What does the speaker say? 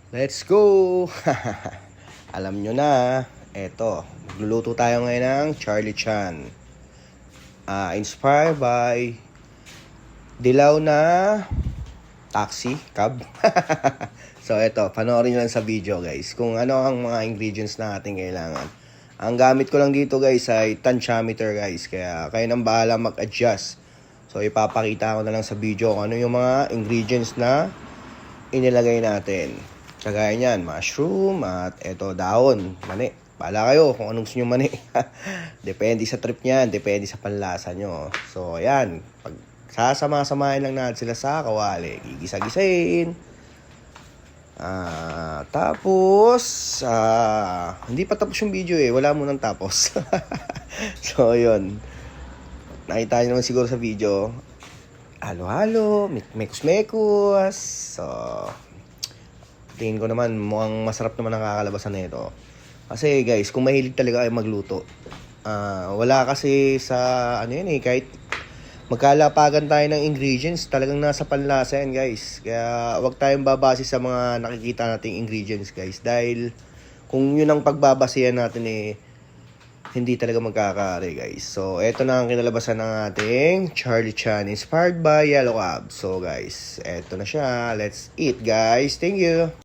Let's go! Alam nyo na, eto, magluluto tayo ngayon ng Charlie Chan. Inspired by dilaw na taxi, cab. So eto, panoorin nyo lang sa video guys kung ano ang mga ingredients na ating kailangan. Ang gamit ko lang dito guys ay tensiometer guys, kaya kayo nang bahala mag-adjust. So ipapakita ko na lang sa video kung ano yung mga ingredients na inilagay natin. Kagaya niyan, mushroom at eto dahon, mani. Bahala kayo kung anong gusto nyo mani. Depende sa trip niyan, depende sa panlasa nyo. So ayan, pag sasama-samahin lang natin sila sa kawali, gigisa-gisain. Tapos hindi pa tapos yung video wala mo nang tapos. So yun, nakita nyo naman siguro sa video, halo-halo, mekos-mekos. So tingin ko naman mukhang masarap naman ang kakalabasan nito. Kasi guys, kung mahilig talaga kayo magluto, wala kasi sa kahit magkalapagan tayo ng ingredients, talagang nasa panlasa yan guys. Kaya wag tayong babase sa mga nakikita nating ingredients guys, dahil kung yun ang pagbabasehan natin hindi talaga magkakari guys. So eto na ang kinalabasan ng ating Charlie Chan inspired by Yellow Cab. So guys, eto na siya. Let's eat guys. Thank you.